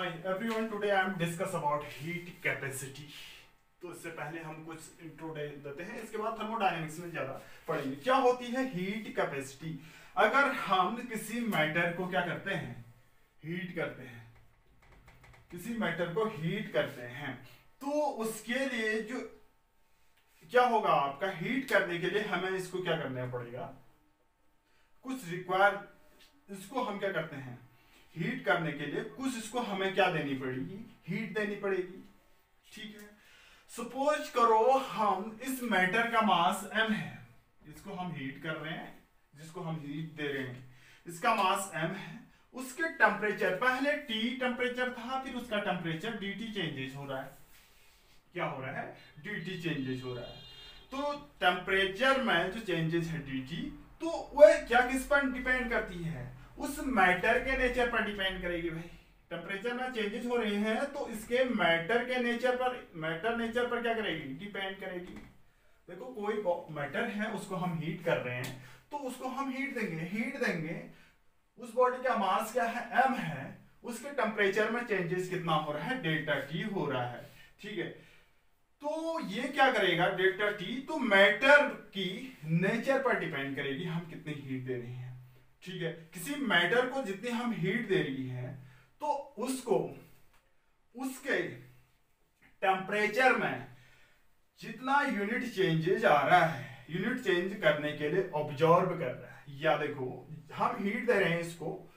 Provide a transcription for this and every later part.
Hi everyone, today I am discuss about heat capacity। तो इससे पहले हम कुछ इंट्रो देते हैं, इसके बाद थर्मोडायनेमिक्स में ज्यादा पढ़ेंगे। क्या होती है हीट कैपेसिटी? अगर हम किसी मैटर को क्या करते हैं, हीट करते हैं, किसी मैटर को हीट करते हैं, तो उसके लिए जो क्या होगा, आपका हीट करने के लिए हमें इसको क्या करना पड़ेगा, कुछ रिक्वायर, इसको हम क्या करते हैं, हीट करने के लिए कुछ इसको हमें क्या देनी पड़ेगी, हीट देनी पड़ेगी। ठीक है, सपोज करो हम इस मैटर का मास m है, इसको हम हीट कर रहे हैं, जिसको हम हीट दे रहे हैं, इसका मास m है, उसके टेम्परेचर पहले T टेम्परेचर था, फिर उसका टेम्परेचर dt चेंजेस हो रहा है। क्या हो रहा है, dt चेंजेस हो रहा है। तो टेम्परेचर में जो चेंजेस है dt, तो वह क्या किस पर डिपेंड करती है, उस मैटर के नेचर पर डिपेंड करेगी। भाई टेम्परेचर में चेंजेस हो रहे हैं तो इसके मैटर के नेचर पर, मैटर नेचर पर क्या करेगी, डिपेंड करेगी। देखो कोई मैटर है, उसको हम हीट कर रहे हैं, तो उसको हम हीट देंगे, उस बॉडी का मास क्या है, m है, उसके टेम्परेचर में चेंजेस कितना हो रहा है, डेल्टा टी हो रहा है। ठीक है, तो ये क्या करेगा, डेल्टा टी, तो मैटर की नेचर पर डिपेंड करेगी हम कितनी हीट दे रहे हैं। ठीक है, किसी मैटर को जितनी हम हीट दे रही है, तो उसको उसके टेम्परेचर में जितना यूनिट चेंजेज आ रहा है, यूनिट चेंज करने के लिए ऑब्जॉर्व कर रहा है। या देखो हम हीट दे रहे हैं इसको,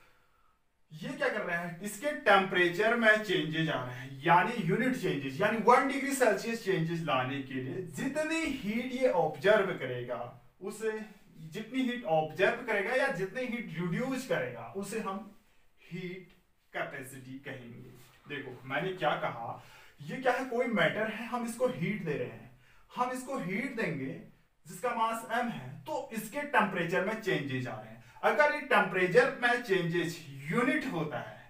ये क्या कर रहा है, इसके टेम्परेचर में चेंजेज आ रहे हैं, यानी यूनिट चेंजेस, यानी 1 डिग्री सेल्सियस चेंजेस लाने के लिए जितनी हीट ये ऑब्जर्व करेगा, उसे जितनी हीट ऑब्जर्व करेगा या जितनी हीट रिड्यूस करेगा, उसे हम हीट कैपेसिटी कहेंगे। देखो मैंने क्या कहा, ये क्या है, कोई मैटर है, हम इसको हीट दे रहे हैं, हम इसको हीट देंगे जिसका मास m है, तो इसके टेम्परेचर में चेंजेस आ रहे हैं। अगर ये टेम्परेचर में चेंजेस यूनिट होता है,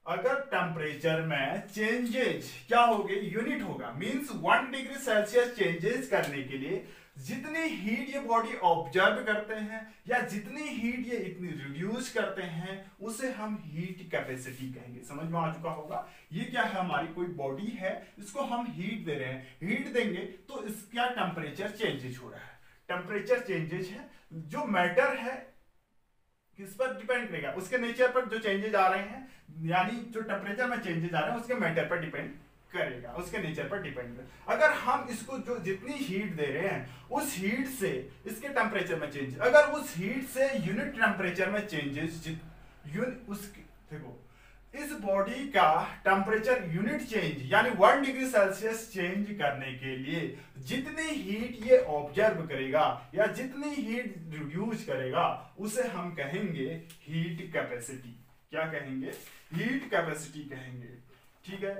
अगर टेम्परेचर में चेंजेस क्या होगे, यूनिट होगा, मींस 1 डिग्री सेल्सियस चेंजेस करने के लिए जितनी हीट ये बॉडी ऑब्जर्व करते हैं या जितनी हीट ये इतनी रिड्यूस करते हैं, उसे हम हीट कैपेसिटी कहेंगे। समझ में आ चुका होगा। ये क्या है, हमारी कोई बॉडी है, इसको हम हीट दे रहे हैं, हीट देंगे तो इसका टेम्परेचर चेंजेस हो रहा है, टेम्परेचर चेंजेस है, जो मैटर है किस पर डिपेंड करेगा, उसके नेचर पर जो चेंजेस आ रहे हैं, यानी जो टेम्परेचर में चेंजेस आ रहे हैं उसके मैटर पर डिपेंड करेगा, उसके नेचर पर डिपेंड करेगा। अगर हम इसको जो जितनी हीट दे रहे हैं, उस हीट से इसके टेम्परेचर में चेंज, अगर उस हीट से यूनिट टेम्परेचर में चेंजेस, देखो इस बॉडी का टेम्परेचर यूनिट चेंज यानी 1 डिग्री सेल्सियस चेंज करने के लिए जितनी हीट ये ऑब्जर्व करेगा या जितनी हीट रिड्यूस करेगा, उसे हम कहेंगे हीट कैपेसिटी। क्या कहेंगे, हीट कैपेसिटी कहेंगे। ठीक है,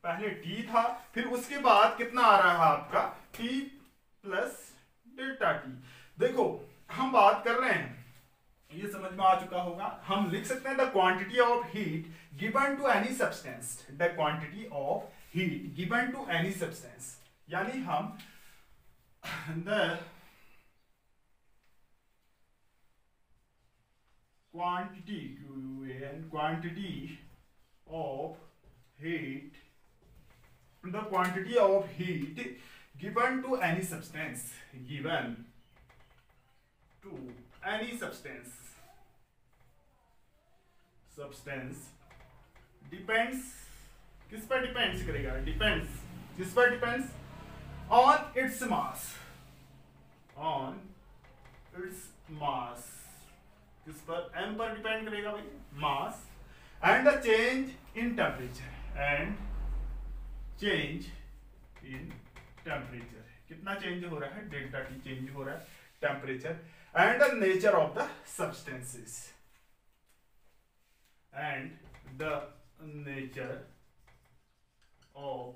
पहले T था, फिर उसके बाद कितना आ रहा है आपका, T प्लस डेल्टा T। देखो हम बात कर रहे हैं, ये समझ में आ चुका होगा। हम लिख सकते हैं the quantity of heat given to any substance, the quantity of heat given to any substance, यानी हम the quantity of heat, the quantity of heat given to any substance, given to any substance depends, किस पर depends करेगा, depends किस पर depends, on its mass, on its mass, किस पर, m पर डिपेंड करेगा भाई, मास, and the change in temperature, and change in temperature, कितना चेंज हो रहा है, डेल्टा टी चेंज हो रहा है temperature, and the nature of the substances, and the nature of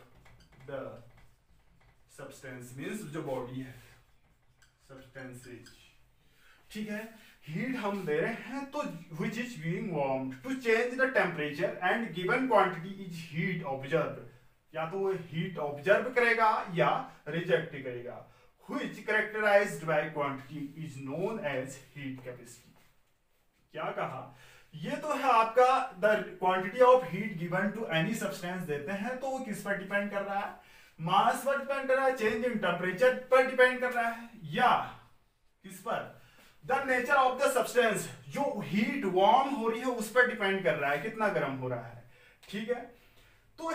the substance means जो बॉडी है, सब्सटेंसेस। ठीक है, हीट हम दे रहे हैं तो which is being warmed to change the temperature and given quantity is heat observed, या तो वो हीट ऑब्जर्व करेगा या रिजेक्ट करेगा, which characterized by quantity is known as heat capacity। क्या कहा, ये तो है आपका the quantity of heat given to any substance देते हैं, तो वो किस पर डिपेंड कर रहा है, मास पर डिपेंड कर रहा है, चेंज इन टेम्परेचर पर डिपेंड कर रहा है, या किस पर, the nature of the substance, जो हीट वार्म हो रही है उस पर डिपेंड कर रहा है, कितना गर्म हो रहा है। ठीक है, तो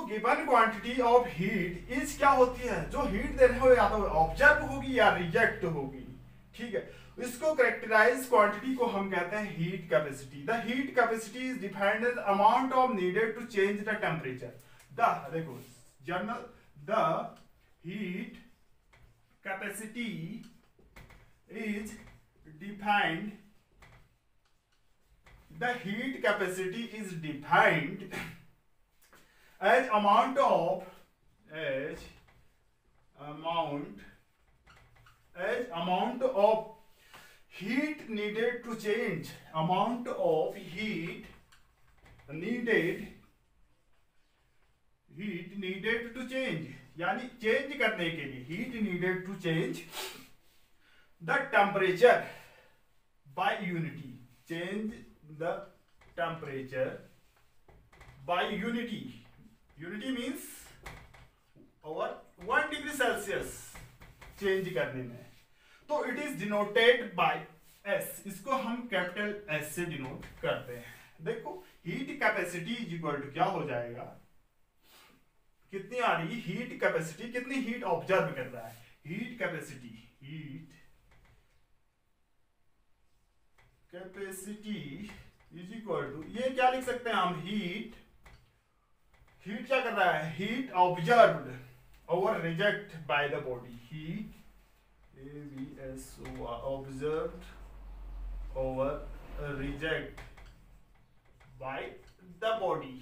given quantity of heat is क्या होती है, जो हीट दे रहे हो या तो ऑब्जर्व होगी या रिजेक्ट होगी। ठीक है, इसको कैरेक्टराइज क्वांटिटी को हम कहते हैं heat capacity. The heat capacity is defined as amount of needed to change the temperature. देखो general, the heat capacity is defined, the heat capacity is defined as amount of heat needed to change, amount of heat needed to change, यानी change करने के लिए heat needed to change the temperature by unity, change the temperature by unity means over 1 degree Celsius change करने में, तो it is denoted by S, इसको हम capital S से डिनोट करते हैं। देखो heat capacity is equal to क्या हो जाएगा, कितनी आ रही हीट कैपेसिटी, कितनी हीट ऑब्जर्व कर रहा है, heat capacity is equal to, ये क्या लिख सकते हैं हम, हीट क्या कर रहा है, heat observed over reject by the body, heat observed over reject by the body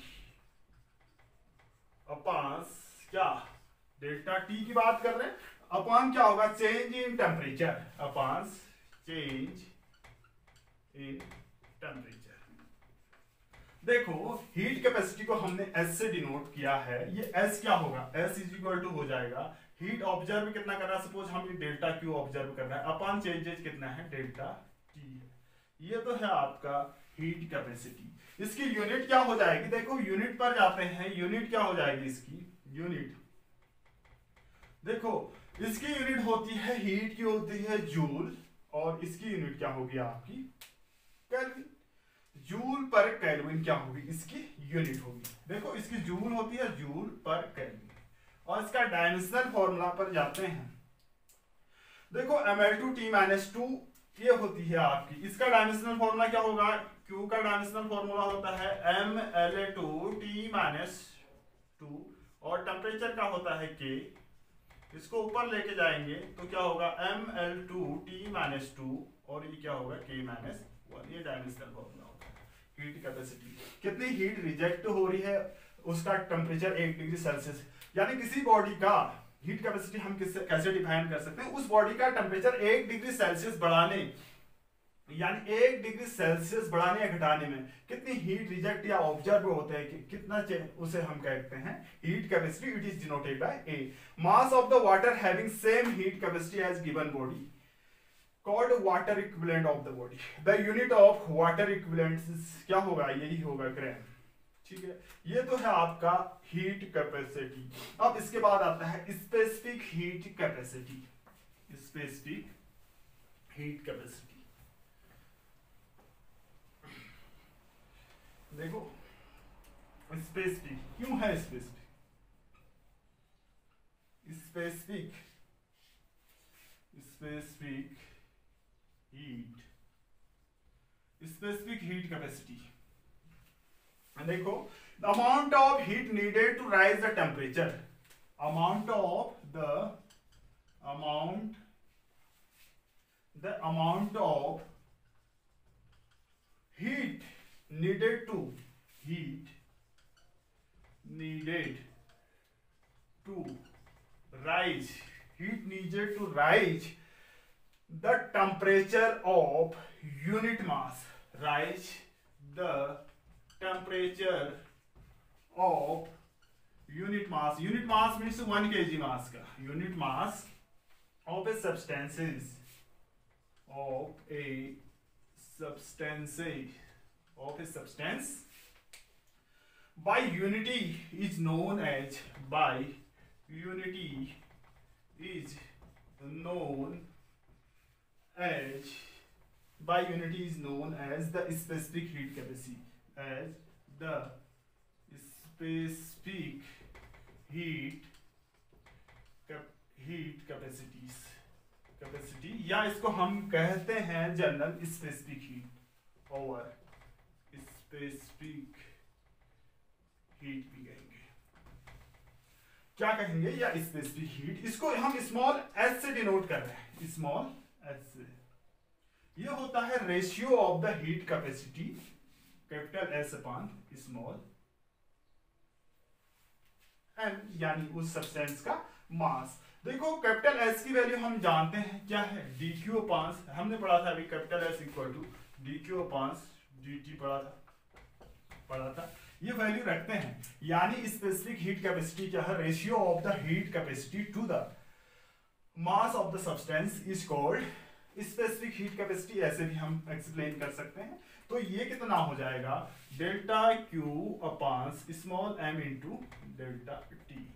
upon क्या, डेल्टा टी की बात कर रहे हैं, अपॉन क्या होगा, change in temperature, upon change in temperature. देखो हीट कैपेसिटी को हमने S से डिनोट किया है, ये S क्या होगा, S इज इक्वल टू हो जाएगा हीट ऑब्जर्व कितना कर रहा है, सपोज हम ये डेल्टा क्यू ऑब्जर्व कर रहा है, अपॉन चेंजेस कितना है, डेल्टा टी है। ये तो है आपका हीट कैपेसिटी। इसकी यूनिट क्या हो जाएगी, देखो यूनिट पर जाते हैं, यूनिट क्या हो जाएगी इसकी यूनिट, देखो इसकी यूनिट होती है, हीट की होती है जूल, और इसकी यूनिट क्या होगी आपकी केल्विन, जूल पर केल्विन क्या होगी इसकी यूनिट होगी। देखो इसकी जूल होती है जूल पर केल्विन, और इसका डायमेंशनल फॉर्मूला पर जाते हैं, देखो Ml2T-2 ये होती है आपकी, इसका डायमेंशनल फॉर्मूला क्या होगा, Q का डायमेंशनल फॉर्मूला होता है Mla2T-2, और टेम्परेचर का होता है K, इसको ऊपर लेके जाएंगे तो क्या होगा Ml2T-2, और ये क्या होगा K-1, ये डायमेंशनल फॉर्मूला होता है हीट कैपेसिटी। कितनी हीट रिजेक्ट हो रही है, उसका टेम्परेचर 1 डिग्री सेल्सियस, यानी किसी बॉडी का हीट कैपेसिटी हम कैसे डिफाइन कर सकते हैं, उस बॉडी का टेम्परेचर 1 डिग्री सेल्सियस बढ़ाने, यानी 1 डिग्री सेल्सियस बढ़ाने या घटाने में कितनी हीट रिजेक्ट या ऑब्जर्व होते हैं, कि कितना उसे हम कहते हैं heat capacity. It is denoted by A, mass of the water having same heat capacity as given body called water equivalent of the body. The unit of water equivalent क्या होगा, यही होगा ग्राम। ठीक है, ये तो है आपका हीट कैपेसिटी। अब इसके बाद आता है specific heat capacity. Specific heat capacity, देखो स्पेसिफिक क्यों है, स्पेसिफिक स्पेसिफिक हीट कैपेसिटी, देखो the amount of heat needed to rise the temperature, amount of heat needed to rise, heat needed to rise the temperature of unit mass, rise the temperature of unit mass, unit mass means 1 kg mass का, unit mass of a substance of a substance by unity is known as the specific heat capacity, as the specific heat capacity, या इसको हम कहते हैं general specific heat और specific heat भी कहेंगे। क्या कहेंगे? या स्पेसिफिक हीट। इसको हम स्मॉल एस से डिनोट कर रहे हैं, स्मॉल एस से। ये होता है ratio of the heat capacity, capital S upon small N, यानी उस सब्सटेंस का मास। देखो कैपिटल एस की वैल्यू हम जानते हैं क्या है, डी क्यू अपान, हमने पढ़ा था अभी, capital S equal to D Q upon D T पढ़ा था। ये वैल्यू रखते हैं, यानी स्पेसिफिक हीट कैपेसिटी क्या है, ratio of the heat capacity to the mass of the substance is called specific heat capacity. ऐसे भी हम एक्सप्लेन कर सकते हैं। तो ये कितना हो जाएगा, delta Q upon small M into delta T.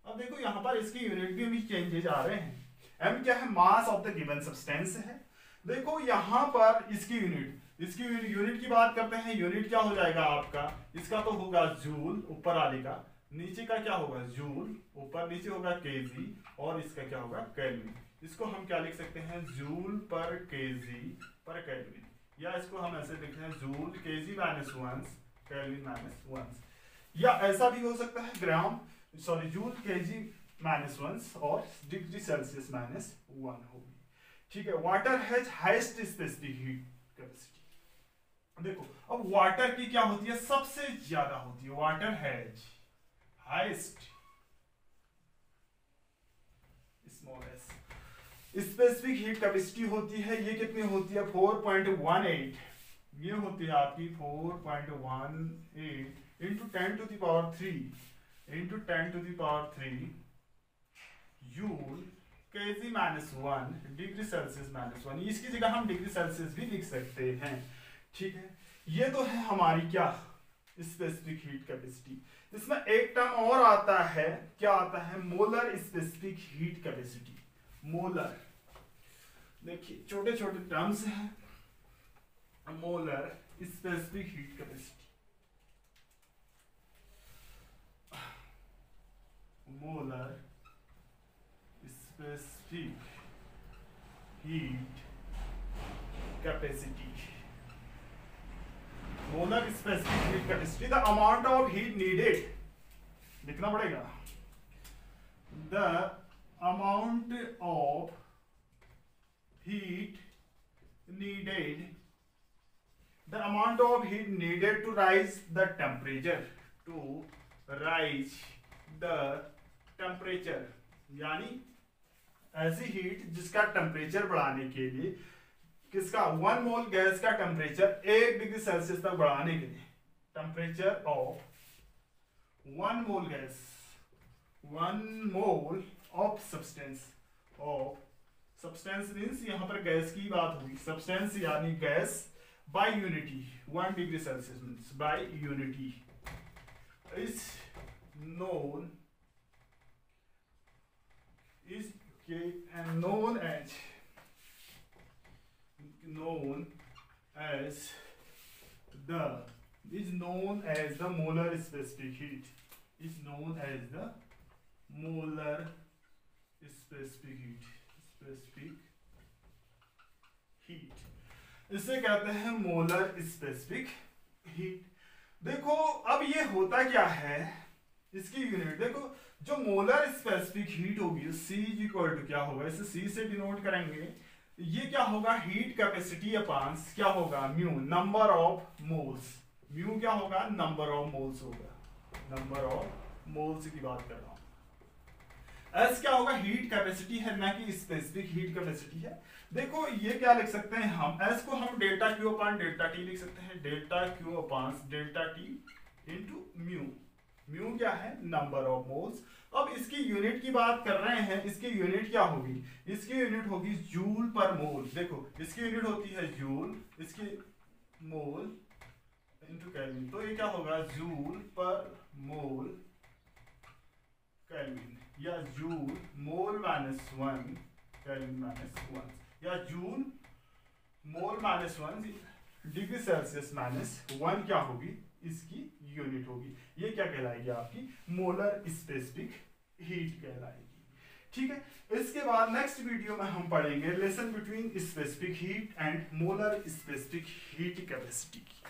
अब देखो यहाँ पर इसकी यूनिट भी चेंजेस आ रहे हैं। एम क्या है, मास ऑफ द गिवन सब्सटेंस है। देखो यहाँ पर इसकी यूनिट की बात करते हैं। यूनिट क्या हो जाएगा आपका, इसका तो होगा जूल ऊपर वाले का, नीचे का क्या होगा जूल, ऊपर नीचे होगा केजी, और इसका क्या होगा केल्विन। इसको हम क्या लिख सकते हैं, जूल पर केजी पर केल्विन, या इसको हम ऐसे लिखते हैं joule KG minus 1 kelvin minus 1, या ऐसा भी हो सकता है जूल केजी माइनस 1 और डिग्री सेल्सियस माइनस 1 होगी। ठीक है। Water has highest specific heat capacity. देखो अब वाटर की क्या होती है, सबसे ज्यादा होती है, water has highest small S specific heat capacity होती है। ये कितनी होती है, 4.18। ये होती है आपकी 4.18 into 10 to the power 3 joule KG minus 1 degree Celsius minus 1। इसकी जगह हम डिग्री सेल्सियस भी लिख सकते हैं। ठीक है। ये तो है हमारी क्या, स्पेसिफिक हीट कैपेसिटी। इसमें एक टर्म और आता है, क्या आता है, molar specific heat capacity. Molar, देखिए छोटे छोटे टर्म्स हैं। Molar specific heat capacity, molar specific heat capacity, molar specific heat capacity, the amount of heat needed, लिखना पड़ेगा, the amount of heat needed, the amount of heat needed to raise the temperature, यानी ऐसी heat जिसका temperature बढ़ाने के लिए, किसका, 1 mole gas का टेम्परेचर 1 डिग्री सेल्सियस तक बढ़ाने के लिए, temperature of 1 mole gas, 1 mole of substance means यहाँ पर गैस की बात होगी, सब्सटेंस यानी gas, by unity 1 degree Celsius means by unity is known as the molar specific heat, is known as the molar specific heat, इसे कहते हैं molar specific heat. देखो अब ये होता क्या है, इसकी यूनिट देखो, जो मोलर स्पेसिफिक हीट होगी C इक्वल टू क्या होगा, इसे C से डिनोट करेंगे, ये क्या होगा, हीट कैपेसिटी अपान क्या होगा, mu, number of moles, mu क्या होगा, नंबर ऑफ मोल्स होगा, नंबर ऑफ मोल्स की बात कर रहा हूं। एस क्या होगा, हीट कैपेसिटी है, ना कि स्पेसिफिक हीट कैपेसिटी है। देखो ये क्या लिख सकते हैं हम, एस को हम डेल्टा क्यू अपान डेल्टा टी लिख सकते हैं, डेल्टा क्यू अपान delta T into mu, mu क्या है, नंबर ऑफ मोल्स। अब इसकी यूनिट की बात कर रहे हैं, इसकी यूनिट क्या होगी, इसकी यूनिट होगी जूल पर मोल। देखो इसकी यूनिट होती है जूल, इसकी मोल केल्विन, तो ये क्या होगा जूल पर मोल केल्विन, या जूल मोल -1 केल्विन -1, या जूल मोल -1 डिग्री सेल्सियस -1 क्या होगी, इसकी यूनिट होगी। ये क्या कहलाएगी, आपकी मोलर स्पेसिफिक हीट कहलाएगी। ठीक है, इसके बाद नेक्स्ट वीडियो में हम पढ़ेंगे relation between specific heat and molar specific heat capacity की।